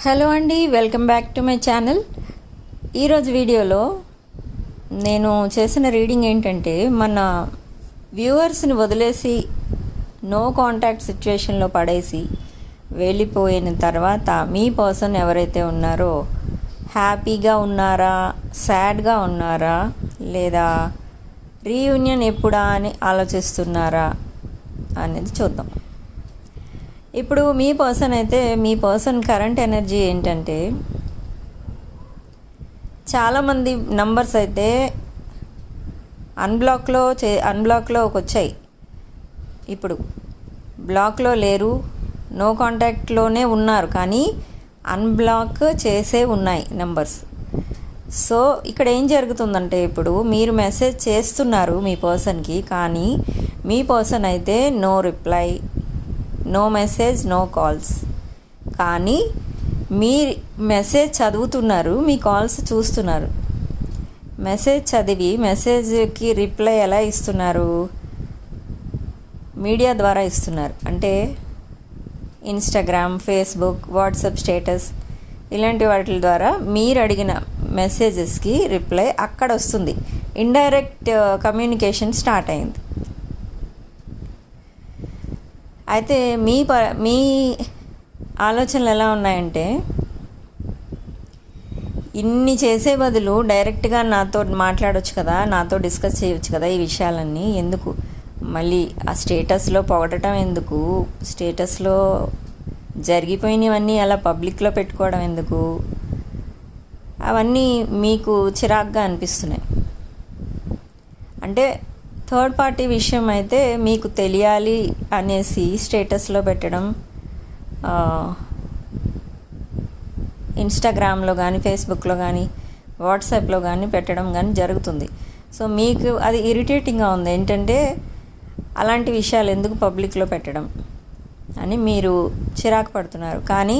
Hello అండి, welcome back to my channel. ఈరోజు వీడియోలో నేను చేసిన రీడింగ్ ఏంటంటే, మన వ్యూవర్స్ని వదిలేసి నో కాంటాక్ట్ సిచ్యువేషన్లో పడేసి వెళ్ళిపోయిన తర్వాత మీ పర్సన్ ఎవరైతే ఉన్నారో హ్యాపీగా ఉన్నారా, సాడ్గా ఉన్నారా, లేదా రీయూనియన్ ఎప్పుడా అని ఆలోచిస్తున్నారా అనేది చూద్దాం. ఇప్పుడు మీ పర్సన్ కరెంట్ ఎనర్జీ ఏంటంటే, చాలామంది నంబర్స్ అయితే అన్బ్లాక్లోకి వచ్చాయి. ఇప్పుడు బ్లాక్లో లేరు, నో కాంటాక్ట్లోనే ఉన్నారు, కానీ అన్బ్లాక్ చేసే ఉన్నాయి నంబర్స్. సో ఇక్కడ ఏం జరుగుతుందంటే, ఇప్పుడు మీరు మెసేజ్ చేస్తున్నారు మీ పర్సన్కి, కానీ మీ పర్సన్ అయితే no reply, no message, no calls. కానీ మీ మెసేజ్ చదువుతున్నారు, మీ కాల్స్ చూస్తున్నారు. మెసేజ్ చదివి మెసేజ్కి రిప్లై ఎలా ఇస్తున్నారు? మీడియా ద్వారా ఇస్తున్నారు. అంటే ఇన్స్టాగ్రామ్, ఫేస్బుక్, వాట్సాప్ స్టేటస్ ఇలాంటి వాటి ద్వారా మీరు అడిగిన మెసేజెస్కి రిప్లై అక్కడ వస్తుంది. ఇండైరెక్ట్ కమ్యూనికేషన్ స్టార్ట్ అయింది. అయితే మీ ఆలోచనలు ఎలా ఉన్నాయంటే, ఇన్ని చేసే బదులు డైరెక్ట్గా నాతో మాట్లాడవచ్చు కదా, నాతో డిస్కస్ చేయవచ్చు కదా ఈ విషయాలన్నీ, ఎందుకు మళ్ళీ ఆ స్టేటస్లో పొగడటం ఎందుకు, స్టేటస్లో జరిగిపోయినవన్నీ అలా పబ్లిక్లో పెట్టుకోవడం ఎందుకు, అవన్నీ మీకు చిరాగ్గా అనిపిస్తున్నాయి. అంటే థర్డ్ పార్టీ విషయం అయితే మీకు తెలియాలి అనేసి స్టేటస్లో పెట్టడం, ఇన్స్టాగ్రామ్లో కానీ, ఫేస్బుక్లో కానీ, వాట్సాప్లో కానీ పెట్టడం కానీ జరుగుతుంది. సో మీకు అది ఇరిటేటింగ్గా ఉంది. ఏంటంటే, అలాంటి విషయాలు ఎందుకు పబ్లిక్లో పెట్టడం అని మీరు చిరాకు పడుతున్నారు. కానీ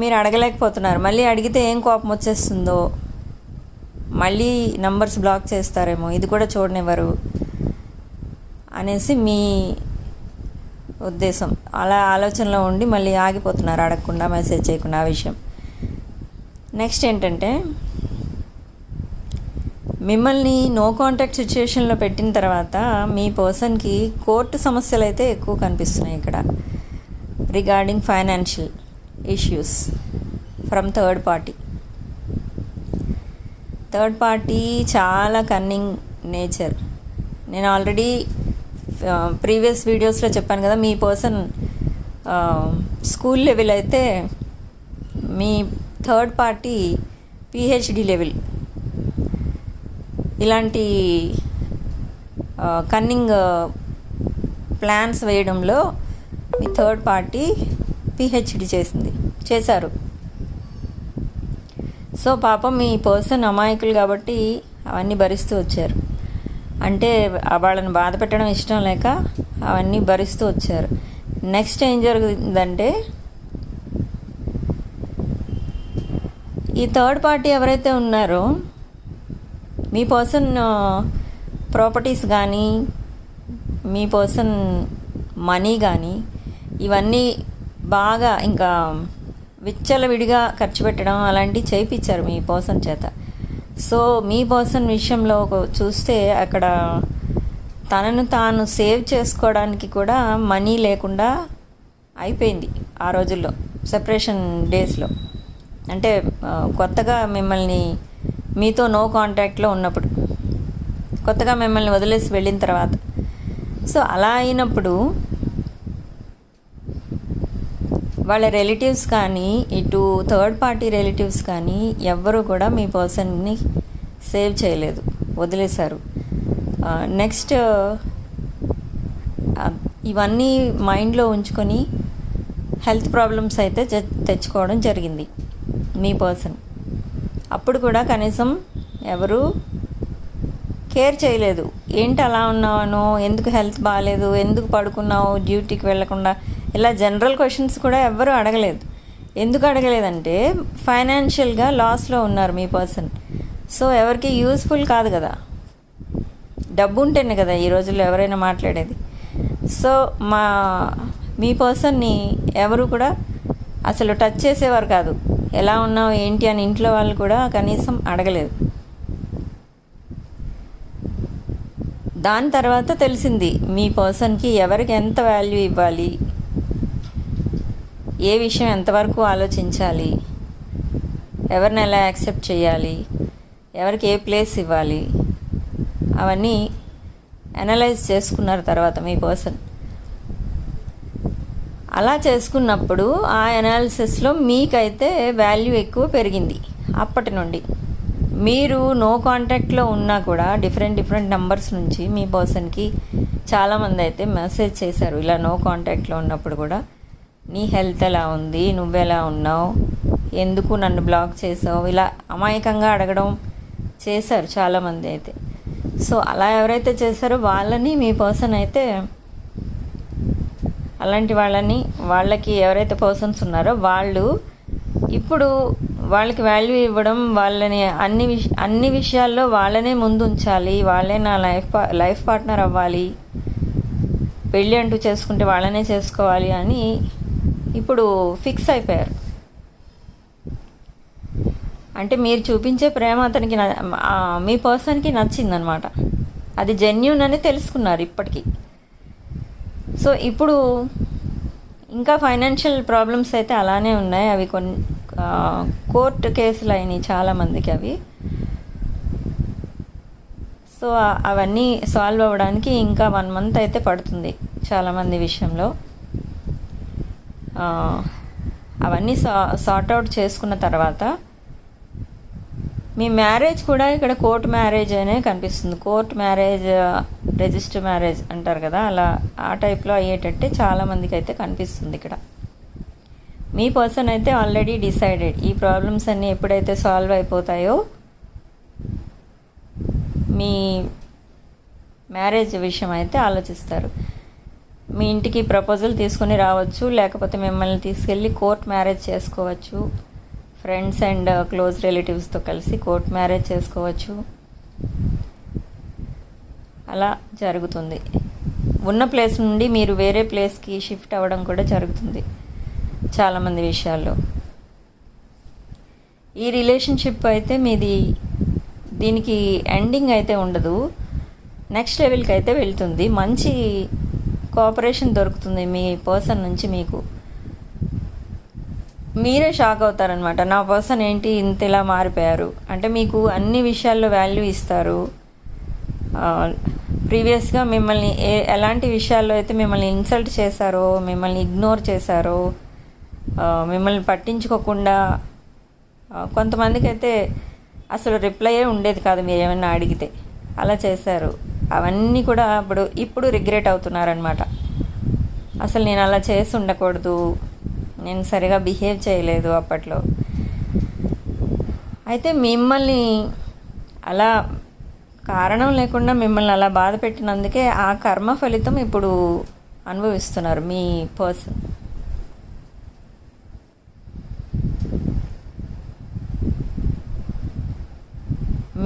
మీరు అడగలేకపోతున్నారు. మళ్ళీ అడిగితే ఏం కోపం వచ్చేస్తుందో, మళ్ళీ నంబర్స్ బ్లాక్ చేస్తారేమో, ఇది కూడా చూడనివ్వరు అనేసి మీ ఉద్దేశం. అలా ఆలోచనలో ఉండి మళ్ళీ ఆగిపోతున్నారు, అడగకుండా, మెసేజ్ చేయకుండా ఆ విషయం. నెక్స్ట్ ఏంటంటే, మిమ్మల్ని నో కాంటాక్ట్ సిచ్యుయేషన్లో పెట్టిన తర్వాత మీ పర్సన్కి కోర్టు సమస్యలు అయితే ఎక్కువ కనిపిస్తున్నాయి ఇక్కడ, regarding financial issues from third party చాలా కన్నింగ్ నేచర్. నేను ఆల్రెడీ ప్రీవియస్ వీడియోస్లో చెప్పాను కదా, మీ పర్సన్ స్కూల్ లెవెల్ అయితే మీ థర్డ్ పార్టీ పిహెచ్డి లెవెల్. ఇలాంటి కన్నింగ్ ప్లాన్స్ వేయడంలో మీ థర్డ్ పార్టీ పిహెచ్డి చేశారు. సో పాపం మీ పర్సన్ అమాయకులు కాబట్టి అవన్నీ భరిస్తూ వచ్చారు. అంటే వాళ్ళని బాధ పెట్టడం ఇష్టం లేక అవన్నీ భరిస్తూ వచ్చారు. నెక్స్ట్ ఏం జరుగుతుందంటే, ఈ థర్డ్ పార్టీ ఎవరైతే ఉన్నారో మీ పర్సన్ ప్రాపర్టీస్ కానీ, మీ పర్సన్ మనీ కానీ, ఇవన్నీ బాగా ఇంకా విచ్చలవిడిగా ఖర్చు పెట్టడం అలాంటివి చేయించారు మీ పర్సన్ చేత. సో మీ పర్సన్ విషయంలో చూస్తే అక్కడ తనను తాను సేవ్ చేసుకోవడానికి కూడా మనీ లేకుండా అయిపోయింది ఆ రోజుల్లో, సెపరేషన్ డేస్లో. అంటే కొత్తగా మీతో నో కాంటాక్ట్లో ఉన్నప్పుడు, కొత్తగా మిమ్మల్ని వదిలేసి వెళ్ళిన తర్వాత. సో అలా అయినప్పుడు వాళ్ళ రిలేటివ్స్ కానీ, ఇటు థర్డ్ పార్టీ రిలేటివ్స్ కానీ ఎవ్వరూ కూడా మీ పర్సన్ని సేవ్ చేయలేదు, వదిలేశారు. నెక్స్ట్ ఇవన్నీ మైండ్లో ఉంచుకొని హెల్త్ ప్రాబ్లమ్స్ అయితే తెచ్చుకోవడం జరిగింది మీ పర్సన్. అప్పుడు కూడా కనీసం ఎవరు కేర్ చేయలేదు. ఏంటి అలా ఉన్నావనో, ఎందుకు హెల్త్ బాగాలేదు, ఎందుకు పడుకున్నావు, డ్యూటీకి వెళ్ళకుండా, ఇలా జనరల్ క్వశ్చన్స్ కూడా ఎవ్వరూ అడగలేదు. ఎందుకు అడగలేదంటే, ఫైనాన్షియల్గా లాస్లో ఉన్నారు మీ పర్సన్. సో ఎవరికి యూస్ఫుల్ కాదు కదా, డబ్బు ఉంటేనే కదా ఈ రోజుల్లో ఎవరైనా మాట్లాడేది. సో మీ పర్సన్ని ఎవరు కూడా అసలు టచ్ చేసేవారు కాదు. ఎలా ఉన్నావు ఏంటి అని ఇంట్లో వాళ్ళు కూడా కనీసం అడగలేదు. దాని తర్వాత తెలిసింది మీ పర్సన్కి ఎవరికి ఎంత వాల్యూ ఇవ్వాలి, ఏ విషయం ఎంతవరకు ఆలోచించాలి, ఎవరిని ఎలా యాక్సెప్ట్ చేయాలి, ఎవరికి ఏ ప్లేస్ ఇవ్వాలి, అవన్నీ అనలైజ్ చేసుకున్నారు తర్వాత మీ పర్సన్. అలా చేసుకున్నప్పుడు ఆ అనాలిసిస్లో మీకైతే వాల్యూ ఎక్కువ పెరిగింది. అప్పటి నుండి మీరు నో కాంటాక్ట్లో ఉన్నా కూడా డిఫరెంట్ నంబర్స్ నుంచి మీ పర్సన్కి చాలామంది అయితే మెసేజ్ చేశారు. ఇలా నో కాంటాక్ట్లో ఉన్నప్పుడు కూడా నీ హెల్త్ ఎలా ఉంది, నువ్వెలా ఉన్నావు, ఎందుకు నన్ను బ్లాక్ చేసావు, ఇలా అమాయకంగా అడగడం చేశారు చాలామంది అయితే. సో అలా ఎవరైతే చేశారో వాళ్ళని మీ పర్సన్ అయితే, అలాంటి వాళ్ళకి ఎవరైతే పర్సన్స్ ఉన్నారో వాళ్ళు ఇప్పుడు వాళ్ళకి వాల్యూ ఇవ్వడం, వాళ్ళని అన్ని విషయాల్లో వాళ్ళనే ముందు ఉంచాలి, వాళ్ళే నా లైఫ్ పార్ట్నర్ అవ్వాలి, పెళ్ళి అంటూ చేసుకుంటే వాళ్ళనే చేసుకోవాలి అని ఇప్పుడు ఫిక్స్ అయిపోయారు. అంటే మీరు చూపించే ప్రేమ అతనికి మీ పర్సన్కి నచ్చిందనమాట. అది జెన్యూన్ అని తెలుసుకున్నారు ఇప్పటికీ. సో ఇప్పుడు ఇంకా ఫైనాన్షియల్ ప్రాబ్లమ్స్ అయితే అలానే ఉన్నాయి. అవి కొన్ని కోర్టు కేసులు అయినాయి చాలామందికి అవి. సో అవన్నీ సాల్వ్ అవ్వడానికి ఇంకా 1 month అయితే పడుతుంది చాలామంది విషయంలో. అవన్నీ సార్ట్ అవుట్ చేసుకున్న తర్వాత మీ మ్యారేజ్ కూడా ఇక్కడ కోర్ట్ మ్యారేజ్ అనే కనిపిస్తుంది. కోర్ట్ మ్యారేజ్, రిజిస్టర్ మ్యారేజ్ అంటారు కదా, అలా ఆ టైప్లో అయ్యేటట్టే చాలామందికి అయితే కనిపిస్తుంది ఇక్కడ. మీ పర్సన్ అయితే ఆల్రెడీ డిసైడెడ్. ఈ ప్రాబ్లమ్స్ అన్నీ ఎప్పుడైతే సాల్వ్ అయిపోతాయో మీ మ్యారేజ్ విషయం అయితే ఆలోచిస్తారు. మీ ఇంటికి ప్రపోజల్ తీసుకుని రావచ్చు, లేకపోతే మిమ్మల్ని తీసుకెళ్ళి కోర్ట్ మ్యారేజ్ చేసుకోవచ్చు. ఫ్రెండ్స్ అండ్ క్లోజ్ రిలేటివ్స్తో కలిసి కోర్ట్ మ్యారేజ్ చేసుకోవచ్చు. అలా జరుగుతుంది. ఉన్న ప్లేస్ నుండి మీరు వేరే ప్లేస్కి షిఫ్ట్ అవ్వడం కూడా జరుగుతుంది చాలామంది విషయాల్లో. ఈ రిలేషన్షిప్ అయితే మీది దీనికి ఎండింగ్ అయితే ఉండదు, నెక్స్ట్ లెవెల్కి అయితే వెళ్తుంది. మంచి కోఆపరేషన్ దొరుకుతుంది మీ పర్సన్ నుంచి. మీకు మీరే షాక్ అవుతారనమాట, నా పర్సన్ ఏంటి ఇంత ఇలా మారిపోయారు అంటే. మీకు అన్ని విషయాల్లో వాల్యూ ఇస్తారు. ప్రీవియస్గా మిమ్మల్ని ఎలాంటి విషయాల్లో అయితే మిమ్మల్ని ఇన్సల్ట్ చేశారో, మిమ్మల్ని ఇగ్నోర్ చేశారో, మిమ్మల్ని పట్టించుకోకుండా, కొంతమందికి అయితే అసలు రిప్లైయే ఉండేది కాదు మీరు ఏమైనా అడిగితే, అలా చేశారు. అవన్నీ కూడా ఇప్పుడు రిగ్రెట్ అవుతున్నారనమాట. అసలు నేను అలా చేసి ఉండకూడదు, నేను సరిగా బిహేవ్ చేయలేదు అప్పట్లో. అయితే మిమ్మల్ని అలా కారణం లేకుండా మిమ్మల్ని అలా బాధ పెట్టినందుకే ఆ కర్మ ఫలితం ఇప్పుడు అనుభవిస్తున్నారు మీ పర్సన్.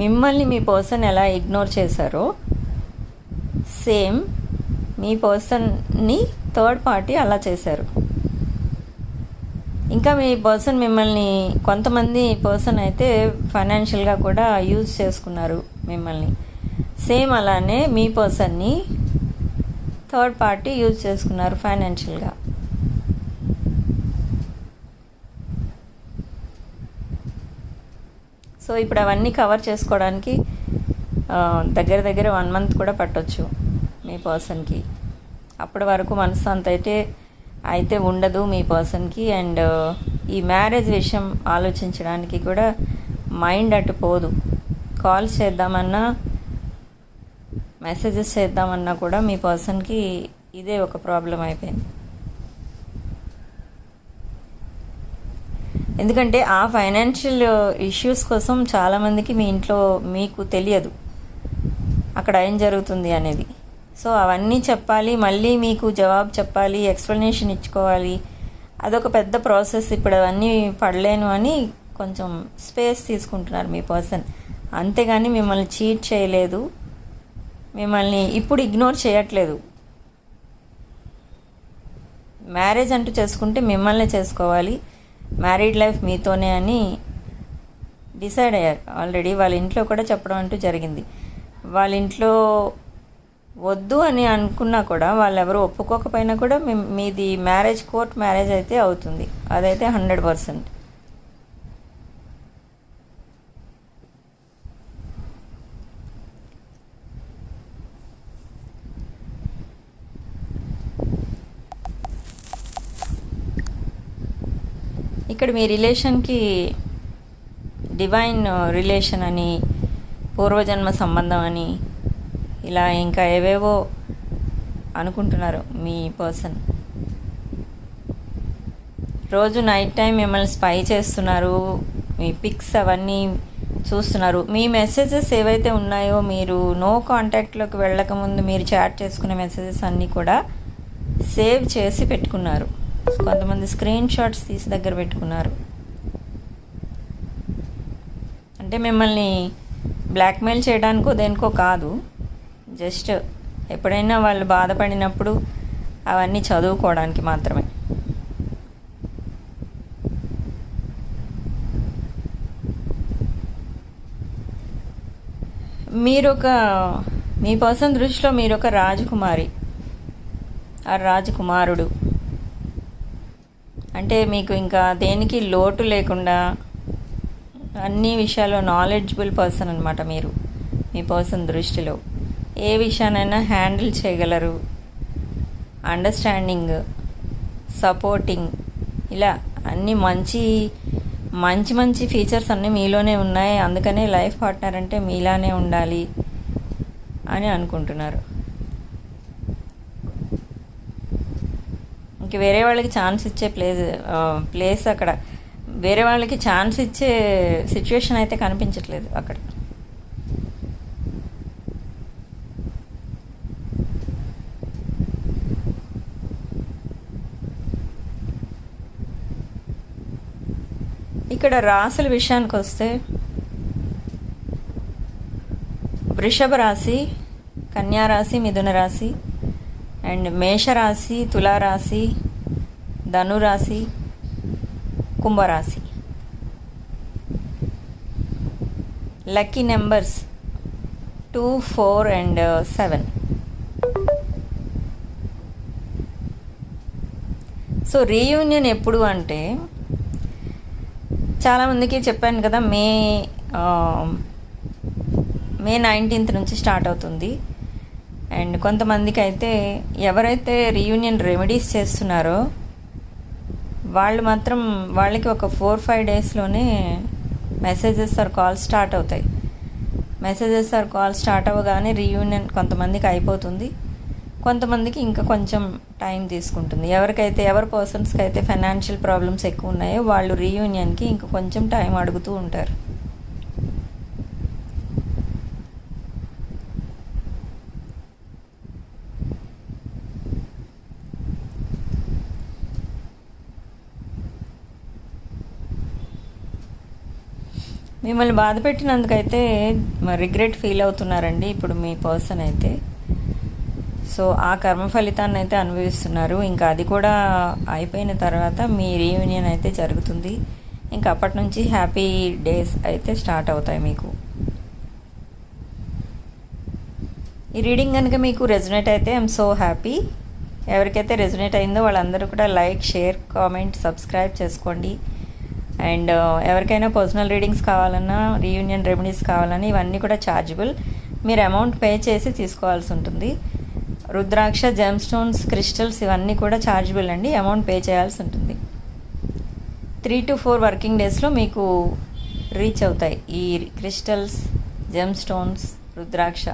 మిమ్మల్ని మీ పర్సన్ ఎలా ఇగ్నోర్ చేశారో సేమ్ మీ పర్సన్ని థర్డ్ పార్టీ అలా చేశారు. ఇంకా మీ పర్సన్ మిమ్మల్ని, కొంతమంది పర్సన్ అయితే ఫైనాన్షియల్గా కూడా యూజ్ చేసుకున్నారు మిమ్మల్ని. సేమ్ అలానే మీ పర్సన్ని థర్డ్ పార్టీ యూజ్ చేసుకున్నారు ఫైనాన్షియల్గా. సో ఇప్పుడు అవన్నీ కవర్ చేసుకోవడానికి దగ్గర 1 month కూడా పట్టొచ్చు మీ పర్సన్కి. అప్పటి వరకు మనశ్శాంతి అయితే ఉండదు మీ పర్సన్కి. అండ్ ఈ మ్యారేజ్ విషయం ఆలోచించడానికి కూడా మైండ్ అటు పోదు. కాల్స్ చేద్దామన్నా, మెసేజెస్ చేద్దామన్నా కూడా మీ పర్సన్కి ఇదే ఒక ప్రాబ్లం అయిపోయింది. ఎందుకంటే ఆ ఫైనాన్షియల్ ఇష్యూస్ కోసం చాలామందికి మీ ఇంట్లో మీకు తెలియదు అక్కడ ఏం జరుగుతుంది అనేది. సో అవన్నీ చెప్పాలి, మళ్ళీ మీకు జవాబు చెప్పాలి, ఎక్స్ప్లెనేషన్ ఇచ్చుకోవాలి. అదొక పెద్ద ప్రాసెస్. ఇప్పుడు అవన్నీ పడలేను అని కొంచెం స్పేస్ తీసుకుంటున్నారు మీ పర్సన్. అంతేగాని మిమ్మల్ని చీట్ చేయలేదు, మిమ్మల్ని ఇప్పుడు ఇగ్నోర్ చేయట్లేదు. మ్యారేజ్ అంటూ చేసుకుంటే మిమ్మల్ని చేసుకోవాలి, మ్యారీడ్ లైఫ్ మీతోనే అని డిసైడ్ అయ్యారు ఆల్రెడీ. వాళ్ళ ఇంట్లో కూడా చెప్పడం అంటూ జరిగింది. వాళ్ళ ఇంట్లో వద్దు అని అనుకున్నా కూడా, వాళ్ళు ఎవరు ఒప్పుకోకపోయినా కూడా మీది మ్యారేజ్, కోర్ట్ మ్యారేజ్ అయితే అవుతుంది. అదైతే 100%. ఇక్కడ మీ రిలేషన్కి డివైన్ రిలేషన్ అని, పూర్వజన్మ సంబంధం అని, ఇలా ఇంకా ఏవేవో అనుకుంటున్నారు మీ పర్సన్. రోజు నైట్ టైం మిమ్మల్ని స్పై చేస్తున్నారు, మీ పిక్స్ అవన్నీ చూస్తున్నారు. మీ మెసేజెస్ ఏవైతే ఉన్నాయో, మీరు నో కాంటాక్ట్లోకి వెళ్ళకముందు మీరు చాట్ చేసుకునే మెసేజెస్ అన్నీ కూడా సేవ్ చేసి పెట్టుకున్నారు. కొంతమంది స్క్రీన్ షాట్స్ తీసి దగ్గర పెట్టుకున్నారు. అంటే మిమ్మల్ని బ్లాక్మెయిల్ చేయడానికో దేనికో కాదు, జస్ట్ ఎప్పుడైనా వాళ్ళు బాధపడినప్పుడు అవన్నీ చదువుకోవడానికి మాత్రమే. మీ పర్సన్ దృష్టిలో మీరొక రాజకుమారి, ఆ రాజకుమారుడు. అంటే మీకు ఇంకా దేనికి లోటు లేకుండా అన్ని విషయాల్లో నాలెడ్జబుల్ పర్సన్ అనమాట మీరు. మీ పర్సన్ దృష్టిలో ఏ విషయానైనా హ్యాండిల్ చేయగలరు, అండర్స్టాండింగ్, సపోర్టింగ్, ఇలా అన్ని మంచి మంచి మంచి ఫీచర్స్ అన్నీ మీలోనే ఉన్నాయి. అందుకనే లైఫ్ పార్ట్నర్ అంటే మీలానే ఉండాలి అని అనుకుంటున్నారు. ఇంక వేరే వాళ్ళకి ఛాన్స్ ఇచ్చే ప్లేస్ అక్కడ, వేరే వాళ్ళకి ఛాన్స్ ఇచ్చే సిచ్యువేషన్ అయితే కనిపించట్లేదు అక్కడ. ఇక్కడ రాశుల విషయానికి వస్తే, వృషభ రాశి, కన్యా రాశి, మిథున రాశి, అండ్ మేషరాశి, తులారాశి, ధనురాశి, కుంభరాశి. Lucky numbers 2, 4 and 7. So reunion ఎప్పుడు అంటే, చాలామందికి చెప్పాను కదా, మే 19th నుంచి స్టార్ట్ అవుతుంది. అండ్ కొంతమందికి అయితే ఎవరైతే రీయూనియన్ రెమెడీస్ చేస్తున్నారో వాళ్ళు మాత్రం, వాళ్ళకి ఒక 4-5 డేస్లోనే మెసేజెస్ ఆర్ కాల్స్ స్టార్ట్ అవుతాయి. మెసేజెస్ ఆర్ కాల్స్ స్టార్ట్ అవ్వగానే రీయూనియన్ కొంతమందికి అయిపోతుంది, కొంతమందికి ఇంకా కొంచెం టైం తీసుకుంటుంది. ఎవరి పర్సన్స్కి అయితే ఫైనాన్షియల్ ప్రాబ్లమ్స్ ఎక్కువ ఉన్నాయో వాళ్ళు రీయూనియన్కి ఇంకా కొంచెం టైం అడుగుతూ ఉంటారు. మిమ్మల్ని బాధ పెట్టినందుకైతే రిగ్రెట్ ఫీల్ అవుతున్నారండి ఇప్పుడు మీ పర్సన్ అయితే. సో ఆ కర్మ ఫలితాన్ని అయితే అనుభవిస్తున్నారు. ఇంకా అది కూడా అయిపోయిన తర్వాత మీ రీయూనియన్ అయితే జరుగుతుంది. ఇంకా అప్పటి నుంచి హ్యాపీ డేస్ అయితే స్టార్ట్ అవుతాయి మీకు. ఈ రీడింగ్ కనుక మీకు రెజొనేట్ అయితే ఐఎమ్ సో హ్యాపీ. ఎవరికైతే రెజొనేట్ అయిందో వాళ్ళందరూ కూడా లైక్, షేర్, కామెంట్, సబ్స్క్రైబ్ చేసుకోండి. అండ్ ఎవరికైనా పర్సనల్ రీడింగ్స్ కావాలన్నా, రీయూనియన్ రెమెడీస్ కావాలన్నా ఇవన్నీ కూడా ఛార్జబుల్. మీరు అమౌంట్ పే చేసి తీసుకోవాల్సి ఉంటుంది. రుద్రాక్ష, జెమ్ స్టోన్స్, క్రిస్టల్స్ ఇవన్నీ కూడా ఛార్జబుల్ అండి, అమౌంట్ పే చేయాల్సి ఉంటుంది. 3 to 4 వర్కింగ్ డేస్లో మీకు రీచ్ అవుతాయి ఈ crystals, gem stones, rudraksha.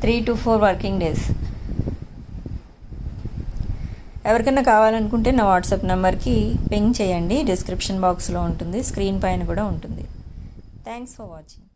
3 to 4 working days. ఎవరికైనా కావాలనుకుంటే నా వాట్సాప్ నెంబర్కి పింగ్ చేయండి, డిస్క్రిప్షన్ బాక్స్లో ఉంటుంది, స్క్రీన్ పైన కూడా ఉంటుంది. Thanks for watching.